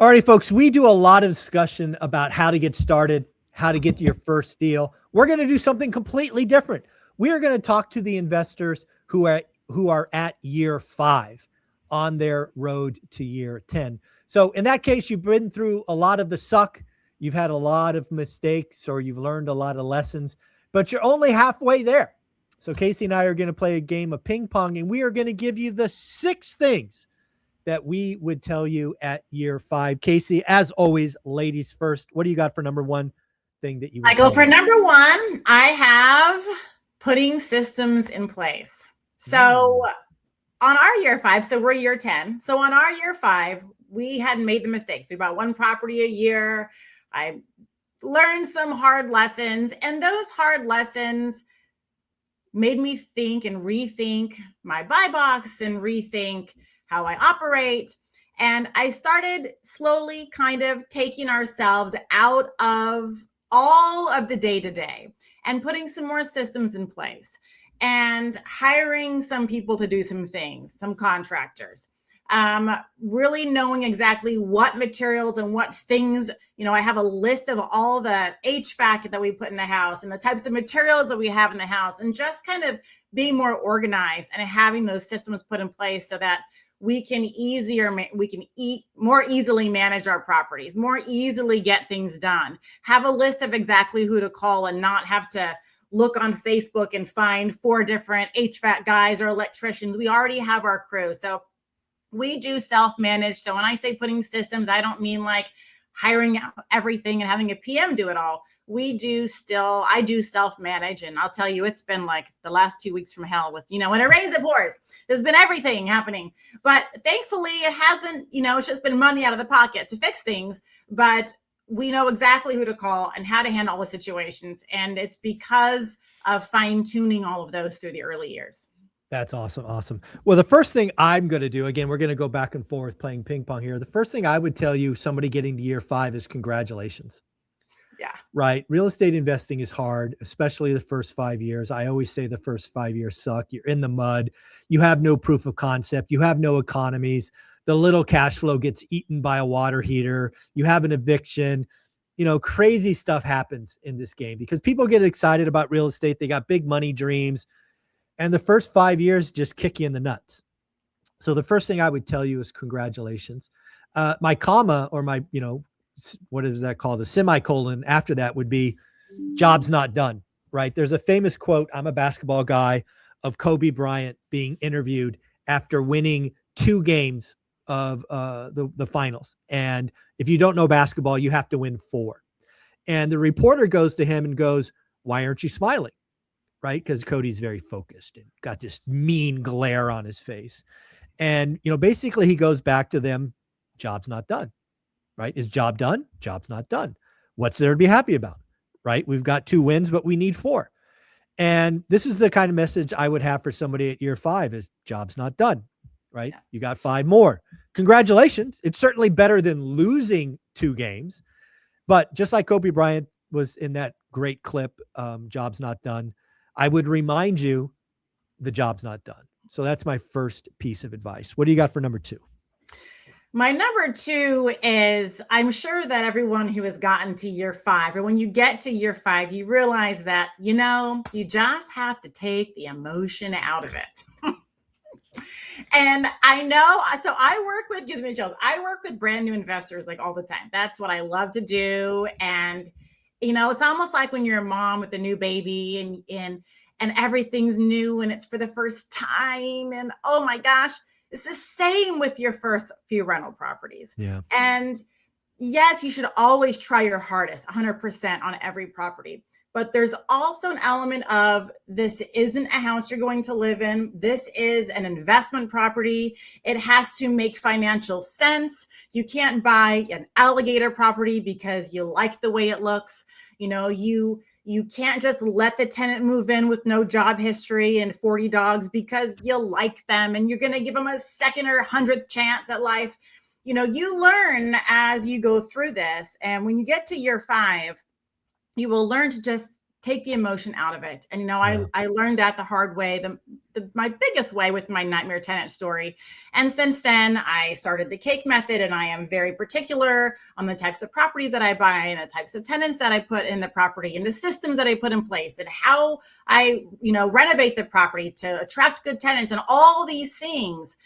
All righty, folks, we do a lot of discussion about how to get started, how to get to your first deal. We're going to do something completely different. We are going to talk to the investors who are at year 5 on their road to year 10. So in that case, you've been through a lot of the suck. You've had a lot of mistakes, or you've learned a lot of lessons, but you're only halfway there. So Casey and I are going to play a game of ping pong, and we are going to give you the 6 things that we would tell you at year 5. Casey, as always, ladies first. What do you got for number 1 thing that you would I go for me? number 1. I have putting systems in place. So on our year 5, so we're year 10. So on our year 5, we hadn't made the mistakes. We bought 1 property a year. I learned some hard lessons, and those hard lessons made me think and rethink my buy box and rethink how I operate. And I started slowly kind of taking ourselves out of all of the day-to-day and putting some more systems in place and hiring some people to do some things, some contractors. Really knowing exactly what materials and what things, I have a list of all the HVAC that we put in the house and the types of materials that we have in the house, and just kind of being more organized and having those systems put in place so that we can more easily manage our properties, more easily get things done, have a list of exactly who to call and not have to look on Facebook and find 4 different HVAC guys or electricians. We already have our crew. So we do self-manage. So when I say putting systems, I don't mean like hiring out everything and having a PM do it all. I do self-manage. And I'll tell you, it's been like the last 2 weeks from hell with, when it rains, it pours. There's been everything happening. But thankfully it hasn't, it's just been money out of the pocket to fix things. But we know exactly who to call and how to handle all the situations. And it's because of fine-tuning all of those through the early years. That's awesome. Awesome. Well, the first thing I'm going to do, again, we're going to go back and forth playing ping pong here. The first thing I would tell you, somebody getting to year 5, is congratulations. Yeah. Right. Real estate investing is hard, especially the first 5 years. I always say the first 5 years suck. You're in the mud. You have no proof of concept. You have no economies. The little cash flow gets eaten by a water heater. You have an eviction. Crazy stuff happens in this game because people get excited about real estate. They got big money dreams. And the first 5 years just kick you in the nuts. So the first thing I would tell you is congratulations. My comma, or my, what is that called? A semicolon after that would be job's not done, right? There's a famous quote, I'm a basketball guy, of Kobe Bryant being interviewed after winning 2 games of the finals. And if you don't know basketball, you have to win 4. And the reporter goes to him and goes, why aren't you smiling? Right? Because Cody's very focused and got this mean glare on his face. And, basically he goes back to them, job's not done, right? Is job done? Job's not done. What's there to be happy about, right? We've got 2 wins, but we need 4. And this is the kind of message I would have for somebody at year 5 is job's not done, right? Yeah. You got 5 more. Congratulations. It's certainly better than losing 2 games. But just like Kobe Bryant was in that great clip, job's not done, I would remind you the job's not done. So that's my first piece of advice. What do you got for number 2? My number 2 is, I'm sure that everyone who has gotten to year 5, or when you get to year 5, you realize that, you just have to take the emotion out of it. And I know, so gives me chills. I work with brand new investors like all the time. That's what I love to do. And it's almost like when you're a mom with a new baby and everything's new and it's for the first time. And oh my gosh, it's the same with your first few rental properties. Yeah. And yes, you should always try your hardest, 100% on every property. But there's also an element of, this isn't a house you're going to live in. This is an investment property. It has to make financial sense. You can't buy an alligator property because you like the way it looks. You can't just let the tenant move in with no job history and 40 dogs because you like them and you're going to give them a second or 100th chance at life. You learn as you go through this. And when you get to year 5, you will learn to just take the emotion out of it. And, Yeah. I learned that the hard way, my biggest way with my nightmare tenant story. And since then I started the cake method, and I am very particular on the types of properties that I buy and the types of tenants that I put in the property and the systems that I put in place and how I, renovate the property to attract good tenants and all these things.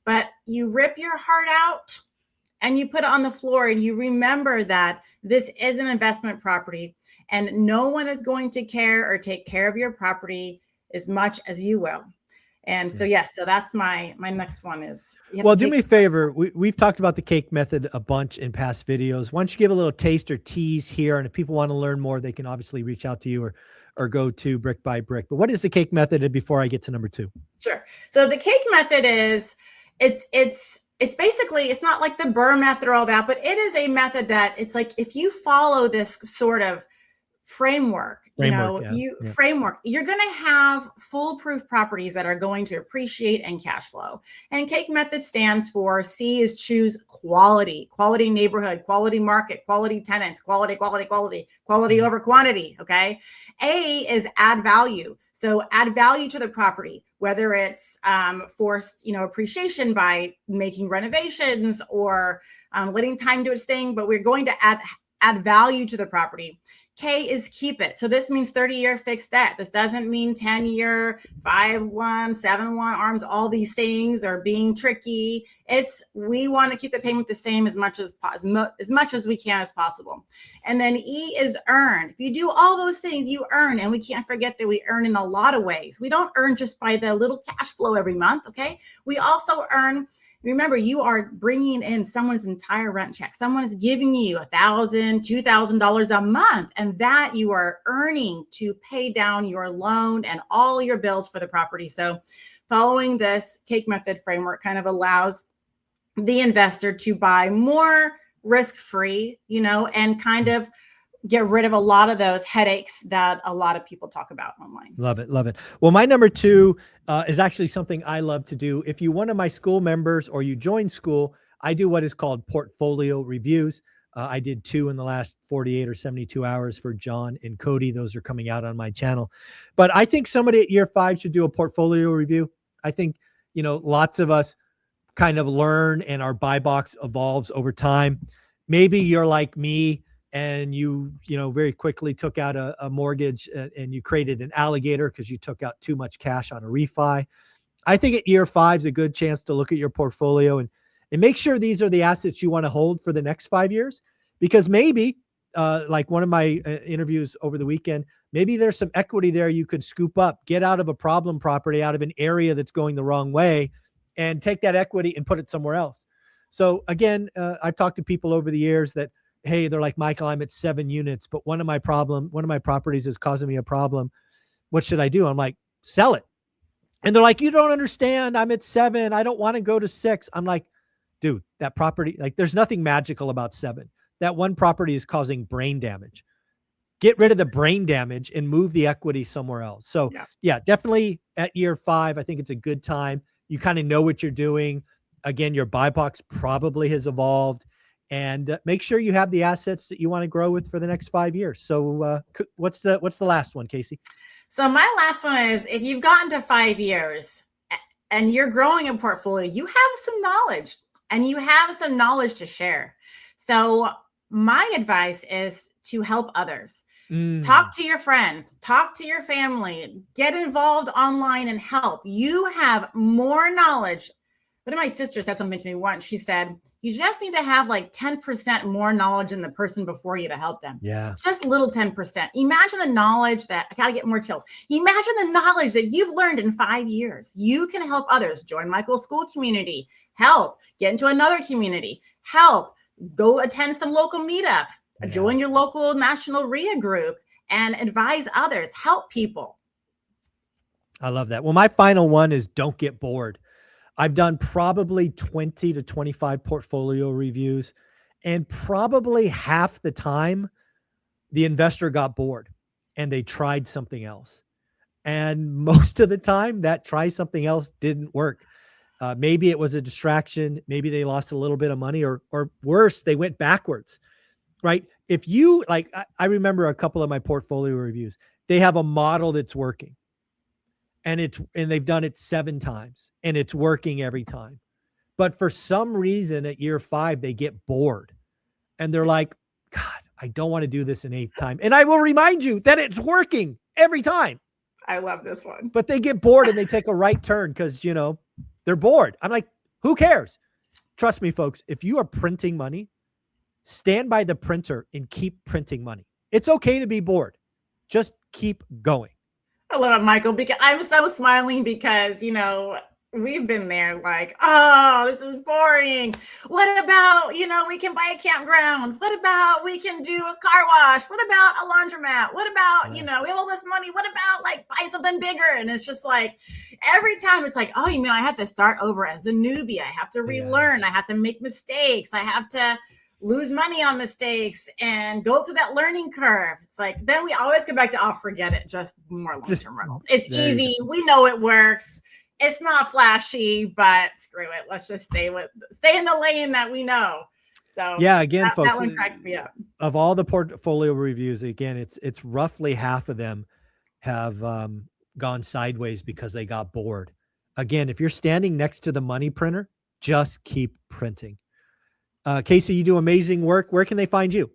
But you rip your heart out and you put it on the floor, and you remember that this is an investment property, and no one is going to care or take care of your property as much as you will. And so, yes, so that's my next one is. Well, do me a favor. We've talked about the cake method a bunch in past videos. Why don't you give a little taste or tease here? And if people want to learn more, they can obviously reach out to you or go to Brick by Brick. But what is the cake method? And before I get to number 2. Sure. So the cake method is, it's basically, it's not like the Burr method or all that, but it is a method that it's like, if you follow this sort of framework, you're going to have foolproof properties that are going to appreciate and cash flow. And cake method stands for C is choose quality neighborhood, quality market, quality tenants, quality over quantity. Okay. A is add value. So add value to the property, whether it's forced, appreciation by making renovations or letting time do its thing, but we're going to add value to the property. K is keep it. So this means 30-year fixed debt. This doesn't mean 10-year, 5-1, 7-1 arms, all these things are being tricky. We want to keep the payment the same as much as we can as possible. And then E is earn. If you do all those things, you earn. And we can't forget that we earn in a lot of ways. We don't earn just by the little cash flow every month, okay? We also earn. Remember, you are bringing in someone's entire rent check. Someone is giving you $1,000, $2,000 a month, and that you are earning to pay down your loan and all your bills for the property. So following this cake method framework kind of allows the investor to buy more risk-free, and kind of get rid of a lot of those headaches that a lot of people talk about online. Love it. Love it. Well, my number 2 is actually something I love to do. If you're one of my school members or you join school, I do what is called portfolio reviews. I did 2 in the last 48 or 72 hours for John and Cody. Those are coming out on my channel. But I think somebody at year 5 should do a portfolio review. I think, lots of us kind of learn and our buy box evolves over time. Maybe you're like me, and you very quickly took out a mortgage and you created an alligator because you took out too much cash on a refi. I think at year 5 is a good chance to look at your portfolio and make sure these are the assets you want to hold for the next 5 years, because maybe like one of my interviews over the weekend, maybe there's some equity there you could scoop up, get out of a problem property, out of an area that's going the wrong way, and take that equity and put it somewhere else. So again, I've talked to people over the years that, hey, they're like, Michael, I'm at 7 units, but one of my properties is causing me a problem. What should I do? I'm like, sell it. And they're like, you don't understand. I'm at 7. I don't want to go to 6. I'm like, dude, that property, like there's nothing magical about 7. That one property is causing brain damage. Get rid of the brain damage and move the equity somewhere else. So yeah, definitely at year 5, I think it's a good time. You kind of know what you're doing. Again, your buy box probably has evolved. And make sure you have the assets that you want to grow with for the next 5 years. So what's the last one, Casey? So my last one is, if you've gotten to 5 years and you're growing a portfolio, you have some knowledge and you have some knowledge to share. So my advice is to help others. Talk to your friends, talk to your family, get involved online and help. You have more knowledge. One of my sisters said something to me once. She said, you just need to have like 10% more knowledge than the person before you to help them. Yeah. Just a little 10%. Imagine the knowledge that, I got to get more chills. Imagine the knowledge that you've learned in 5 years. You can help others. Join Michael's school community. Help. Get into another community. Help. Go attend some local meetups. Yeah. Join your local national RIA group and advise others. Help people. I love that. Well, my final one is don't get bored. I've done probably 20 to 25 portfolio reviews, and probably half the time the investor got bored and they tried something else. And most of the time that try something else didn't work. Maybe it was a distraction. Maybe they lost a little bit of money, or worse, they went backwards, right? If you like, I remember a couple of my portfolio reviews. they have a model that's working, and they've done it 7 times and it's working every time. But for some reason at year 5, they get bored and they're like, God, I don't want to do this an 8th time. And I will remind you that it's working every time. I love this one. But they get bored and they take a right turn because, they're bored. I'm like, who cares? Trust me, folks, if you are printing money, stand by the printer and keep printing money. It's okay to be bored. Just keep going. I love it, Michael, because I'm so smiling because, we've been there like, oh, this is boring. What about, we can buy a campground? What about we can do a car wash? What about a laundromat? What about, we have all this money? What about like buy something bigger? And it's just like every time it's like, oh, you mean I have to start over as the newbie? I have to relearn. I have to make mistakes. I have to lose money on mistakes and go through that learning curve. It's like, then we always go back to, forget it. Just more long-term rentals. It's easy. We know it works. It's not flashy, but screw it. Let's just stay in the lane that we know. So yeah, again, folks, that one cracks me up. Of all the portfolio reviews, again, it's roughly half of them have gone sideways because they got bored. Again, if you're standing next to the money printer, just keep printing. Casey, you do amazing work. Where can they find you?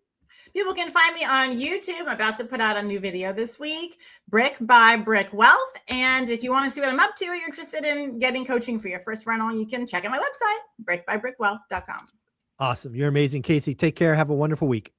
People can find me on YouTube. I'm about to put out a new video this week, Brick by Brick Wealth. And if you want to see what I'm up to, or you're interested in getting coaching for your first rental, you can check out my website, brickbybrickwealth.com. Awesome. You're amazing, Casey. Take care. Have a wonderful week.